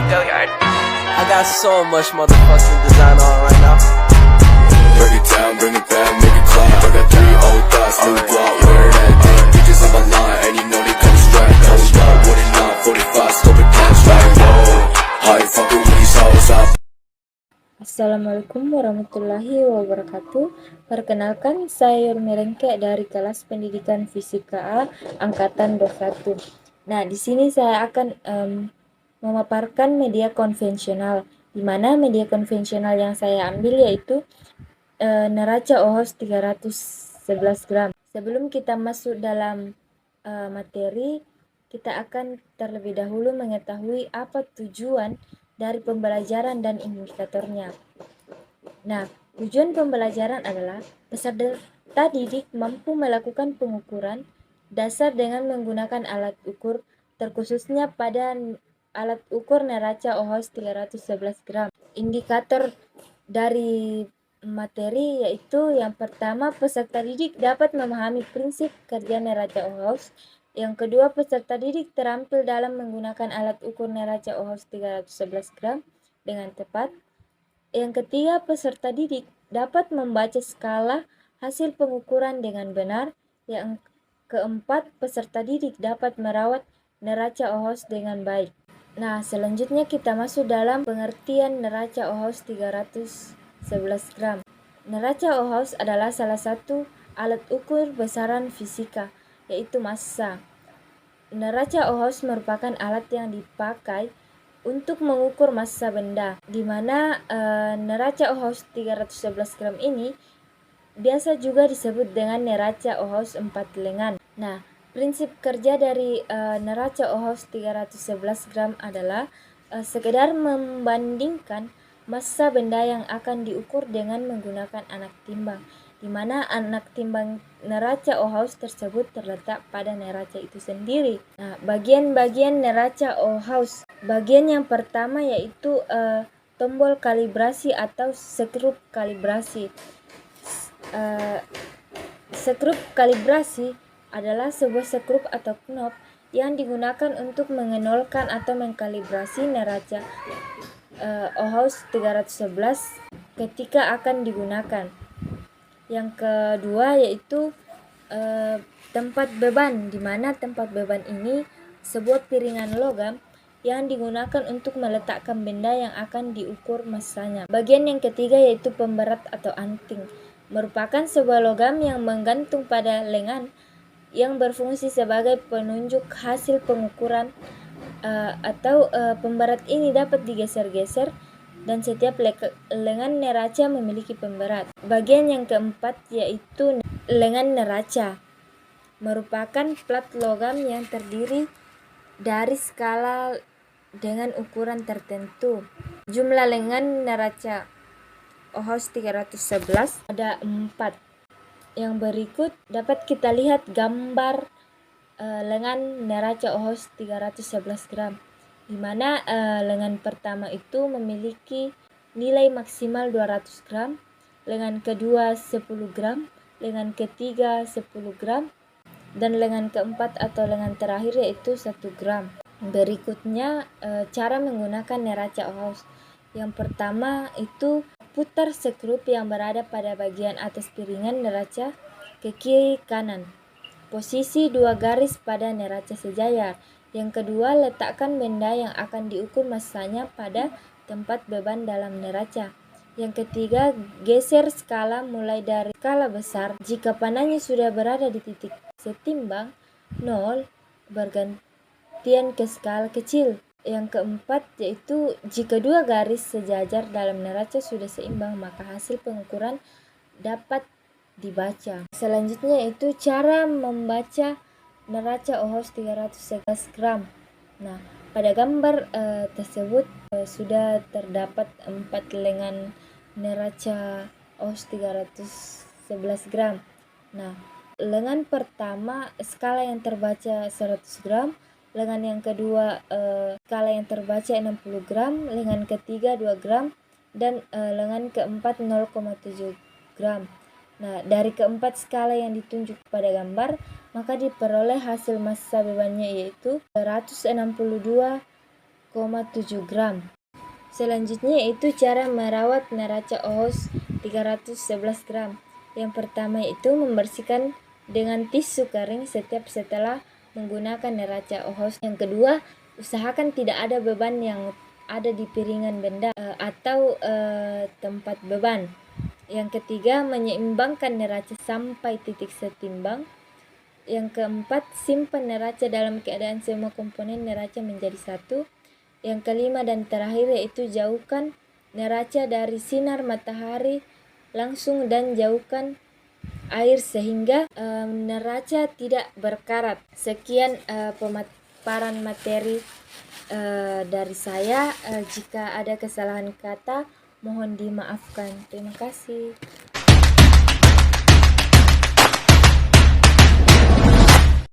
I got so much motherfucking design on right now. Break it down, bring it back, make it clap. I got 3 old thoughts, new block, where that thing. Bitches on my line, and you know they come straight. Hold up, what it not, 45, scope it cash like whoa. High fucking with these hoes up. Assalamualaikum warahmatullahi wabarakatuh. Perkenalkan, saya Yurmi Rengke dari kelas pendidikan Fisika A angkatan 21. Nah, di sini saya akan memaparkan media konvensional, di mana media konvensional yang saya ambil yaitu neraca OHOS 311 gram. Sebelum kita masuk dalam materi, kita akan terlebih dahulu mengetahui apa tujuan dari pembelajaran dan indikatornya. Nah, tujuan pembelajaran adalah peserta didik mampu melakukan pengukuran dasar dengan menggunakan alat ukur, terkhususnya pada alat ukur neraca OHOS 311 gram. Indikator dari materi yaitu yang pertama, peserta didik dapat memahami prinsip kerja neraca OHOS. Yang kedua, peserta didik terampil dalam menggunakan alat ukur neraca OHOS 311 gram dengan tepat. Yang ketiga, peserta didik dapat membaca skala hasil pengukuran dengan benar. Yang keempat, peserta didik dapat merawat neraca OHOS dengan baik. Nah, selanjutnya kita masuk dalam pengertian neraca OHOS 311 gram. Neraca OHOS adalah salah satu alat ukur besaran fisika, yaitu massa. Neraca OHOS merupakan alat yang dipakai untuk mengukur massa benda, di mana neraca OHOS 311 gram ini biasa juga disebut dengan neraca OHOS 4 lengan. Nah, prinsip kerja dari neraca OHOS 311 gram adalah sekedar membandingkan massa benda yang akan diukur dengan menggunakan anak timbang, di mana anak timbang neraca OHOS tersebut terletak pada neraca itu sendiri. Nah, bagian-bagian neraca OHOS. Bagian yang pertama yaitu tombol kalibrasi atau skrup kalibrasi. Skrup kalibrasi adalah sebuah skrup atau knob yang digunakan untuk mengenolkan atau mengkalibrasi neraca OHOS 311 ketika akan digunakan. Yang kedua yaitu tempat beban, di mana tempat beban ini sebuah piringan logam yang digunakan untuk meletakkan benda yang akan diukur massanya. Bagian yang ketiga yaitu pemberat atau anting, merupakan sebuah logam yang menggantung pada lengan yang berfungsi sebagai penunjuk hasil pengukuran atau pemberat ini dapat digeser-geser dan setiap lengan neraca memiliki pemberat. Bagian yang keempat yaitu lengan neraca, merupakan plat logam yang terdiri dari skala dengan ukuran tertentu. Jumlah lengan neraca OHOS 311 ada 4. Yang berikut dapat kita lihat gambar lengan neraca OHOS 311 gram, di mana lengan pertama itu memiliki nilai maksimal 200 gram, lengan kedua 10 gram, lengan ketiga 10 gram, dan lengan keempat atau lengan terakhir yaitu 1 gram. Berikutnya cara menggunakan neraca OHOS. Yang pertama itu putar skrup yang berada pada bagian atas piringan neraca ke kiri kanan. Posisi 2 garis pada neraca sejajar. Yang kedua, letakkan benda yang akan diukur massanya pada tempat beban dalam neraca. Yang ketiga, geser skala mulai dari skala besar. Jika panahnya sudah berada di titik setimbang 0, bergantian ke skala kecil. Yang keempat yaitu jika 2 garis sejajar dalam neraca sudah seimbang, maka hasil pengukuran dapat dibaca. Selanjutnya yaitu cara membaca neraca OHOS 311 gram. Nah, pada gambar tersebut sudah terdapat 4 lengan neraca OHOS 311 gram. Nah, lengan pertama skala yang terbaca 100 gram, lengan yang kedua skala yang terbaca 60 gram, lengan ketiga 2 gram, dan lengan keempat 0,7 gram. Nah, dari keempat skala yang ditunjuk pada gambar, maka diperoleh hasil massa bebannya yaitu 162 gram. Selanjutnya yaitu cara merawat neraca OHOS 311 gram. Yang pertama itu membersihkan dengan tisu kering setiap setelah menggunakan neraca OHOS. Yang kedua, usahakan tidak ada beban yang ada di piringan benda atau tempat beban. Yang ketiga, menyeimbangkan neraca sampai titik setimbang. Yang keempat, simpan neraca dalam keadaan semua komponen neraca menjadi satu. Yang kelima dan terakhir yaitu jauhkan neraca dari sinar matahari langsung dan jauhkan air sehingga neraca tidak berkarat. Sekian pemaparan materi dari saya. Jika ada kesalahan kata mohon dimaafkan. Terima kasih.